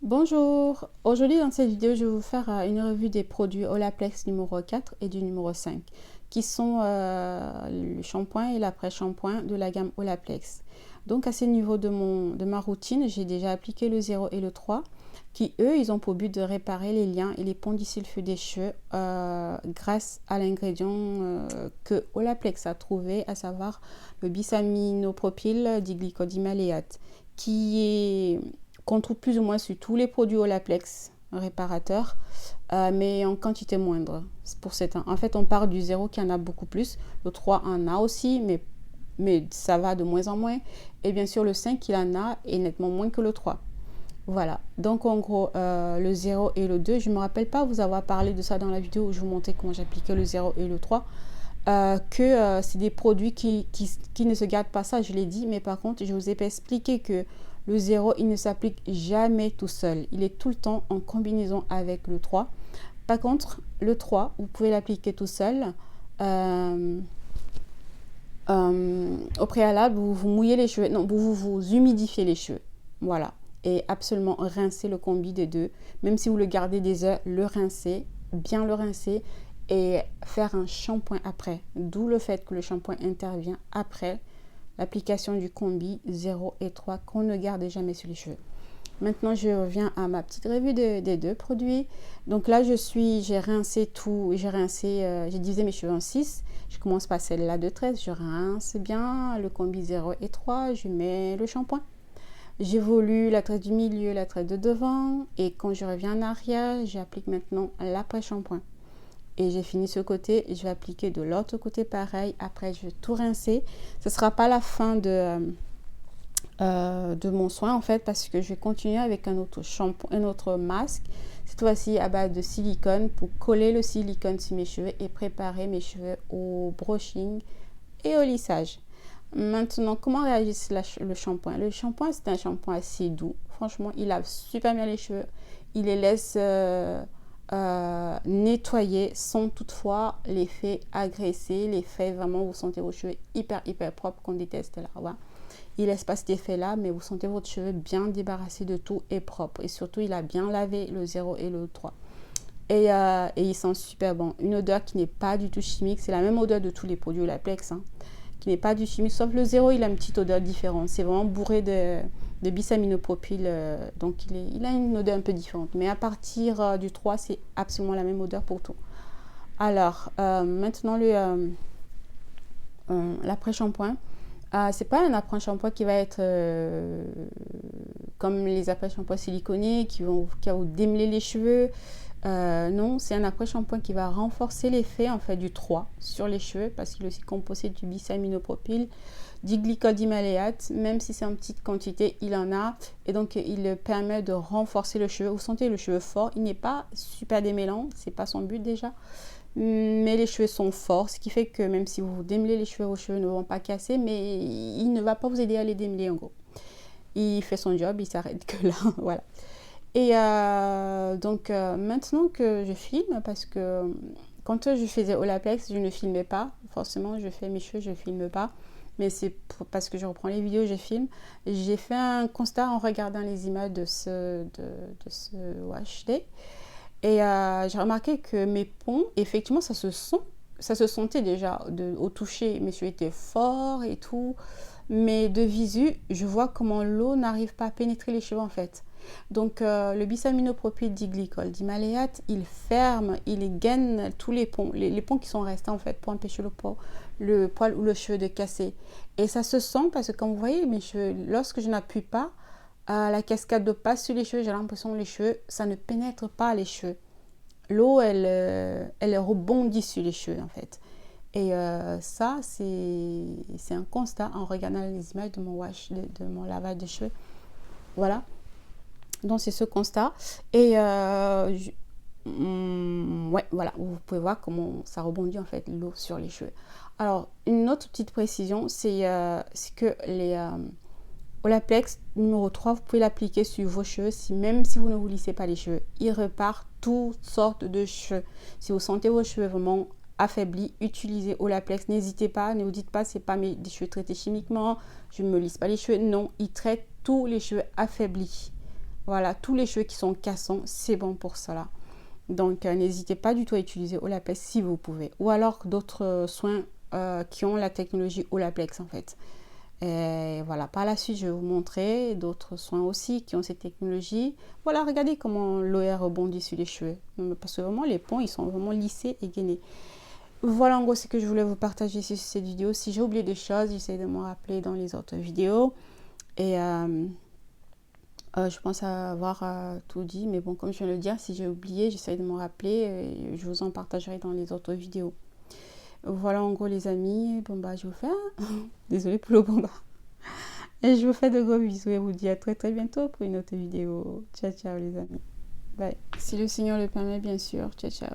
Bonjour, aujourd'hui dans cette vidéo je vais vous faire une revue des produits Olaplex numéro 4 et du numéro 5 qui sont le shampoing et l'après-shampoing de la gamme Olaplex. Donc à ce niveau de ma routine, j'ai déjà appliqué le 0 et le 3 qui eux, ils ont pour but de réparer les liens et les ponts du sulfure des cheveux grâce à l'ingrédient que Olaplex a trouvé, à savoir le bisaminopropyl diglycodimaléate qui est qu'on trouve plus ou moins sur tous les produits Olaplex réparateurs, mais en quantité moindre. Pour certains. En fait, on part du 0 qui en a beaucoup plus. Le 3 en a aussi, mais ça va de moins en moins. Et bien sûr, le 5, il en a et nettement moins que le 3. Voilà. Donc, en gros, le 0 et le 2, je ne me rappelle pas vous avoir parlé de ça dans la vidéo où je vous montrais comment j'appliquais le 0 et le 3. C'est des produits qui ne se gardent pas, ça je l'ai dit, mais par contre je vous ai expliqué que le 0 il ne s'applique jamais tout seul, il est tout le temps en combinaison avec le 3. Par contre le 3 vous pouvez l'appliquer tout seul. Au préalable vous mouillez les cheveux, non, vous humidifiez les cheveux, voilà, et absolument rincer le combi des deux, même si vous le gardez des heures, le rincer, bien le rincer et faire un shampoing après, d'où le fait que le shampoing intervient après l'application du combi 0 et 3 qu'on ne garde jamais sur les cheveux. Maintenant, je reviens à ma petite revue des deux produits. Donc là, j'ai rincé tout, j'ai divisé mes cheveux en 6. Je commence par celle-là de 13, je rince bien le combi 0 et 3, je mets le shampoing. J'évolue la tresse du milieu, la tresse de devant, et quand je reviens en arrière, j'applique maintenant l'après-shampoing. Et j'ai fini ce côté, je vais appliquer de l'autre côté pareil. Après, je vais tout rincer. Ce ne sera pas la fin de mon soin en fait, parce que je vais continuer avec un autre shampoing, un autre masque, cette fois-ci à base de silicone, pour coller le silicone sur mes cheveux et préparer mes cheveux au brushing et au lissage. Maintenant, comment réagit le shampoing? Le shampoing, c'est un shampoing assez doux. Franchement, il lave super bien les cheveux. Il les laisse nettoyer sans toutefois les faire agresser. L'effet, vraiment, vous sentez vos cheveux hyper propres qu'on déteste là. Voilà. Il laisse pas cet effet là, mais vous sentez votre cheveu bien débarrassé de tout et propre. Et surtout, il a bien lavé le 0 et le 3. Et il sent super bon. Une odeur qui n'est pas du tout chimique. C'est la même odeur de tous les produits Olaplex, hein, qui n'est pas du chimique. Sauf le 0, il a une petite odeur différente. C'est vraiment bourré de bisaminopropyl. Donc, il a une odeur un peu différente. Mais à partir du 3, c'est absolument la même odeur pour tout. Alors, maintenant, l'après-shampoing. C'est pas un après-shampoing qui va être comme les après-shampoings siliconés qui vont vous démêler les cheveux. Non, c'est un après-shampoing qui va renforcer l'effet en fait du 3 sur les cheveux parce qu'il est aussi composé du bisaminopropyl, du glycodimaléate, même si c'est en petite quantité, il en a. Et donc, il permet de renforcer le cheveu. Vous sentez le cheveu fort, il n'est pas super démêlant, c'est pas son but déjà. Mais les cheveux sont forts, ce qui fait que même si vous démêlez les cheveux, vos cheveux ne vont pas casser, mais il ne va pas vous aider à les démêler en gros. Il fait son job, il s'arrête que là, voilà. Et maintenant que je filme, parce que quand je faisais Olaplex, je ne filmais pas, forcément je fais mes cheveux, je ne filme pas, mais c'est parce que je reprends les vidéos, je filme. J'ai fait un constat en regardant les images de ce wash day. Et j'ai remarqué que mes ponts, effectivement, ça se sentait déjà au toucher. Mes cheveux étaient forts et tout. Mais de visu, je vois comment l'eau n'arrive pas à pénétrer les cheveux en fait. Donc le bisaminopropyl diglycol-dimaléate, il ferme, il gaine tous les ponts. Les ponts qui sont restés en fait pour empêcher le poil ou le cheveu de casser. Et ça se sent parce que comme vous voyez mes cheveux, lorsque je n'appuie pas, la cascade d'eau passe sur les cheveux, j'ai l'impression que les cheveux, ça ne pénètre pas les cheveux. L'eau, elle rebondit sur les cheveux en fait. Et ça, c'est un constat en regardant les images de mon wash, de mon lavage de cheveux. Voilà. Donc c'est ce constat. Et ouais, voilà, vous pouvez voir comment ça rebondit en fait l'eau sur les cheveux. Alors, une autre petite précision, c'est que les Olaplex numéro 3, vous pouvez l'appliquer sur vos cheveux, même si vous ne vous lissez pas les cheveux. Il repart toutes sortes de cheveux. Si vous sentez vos cheveux vraiment affaiblis, utilisez Olaplex. N'hésitez pas, ne vous dites pas, c'est pas des cheveux traités chimiquement, je ne me lisse pas les cheveux. Non, il traite tous les cheveux affaiblis. Voilà, tous les cheveux qui sont cassants, c'est bon pour cela. Donc, n'hésitez pas du tout à utiliser Olaplex si vous pouvez. Ou alors d'autres soins qui ont la technologie Olaplex en fait. Et voilà, par la suite, je vais vous montrer d'autres soins aussi qui ont cette technologie. Voilà, regardez comment l'OR rebondit sur les cheveux. Parce que vraiment, les ponts, ils sont vraiment lissés et gainés. Voilà en gros ce que je voulais vous partager sur cette vidéo. Si j'ai oublié des choses, j'essaie de me rappeler dans les autres vidéos. Et je pense avoir tout dit. Mais bon, comme je viens de le dire, si j'ai oublié, j'essaie de me rappeler. Et je vous en partagerai dans les autres vidéos. Voilà en gros les amis. Bon bah je vous fais désolée pour le bomba. Et je vous fais de gros bisous et vous dis à très très bientôt pour une autre vidéo. Ciao ciao les amis. Bye. Si le Seigneur le permet bien sûr. Ciao ciao.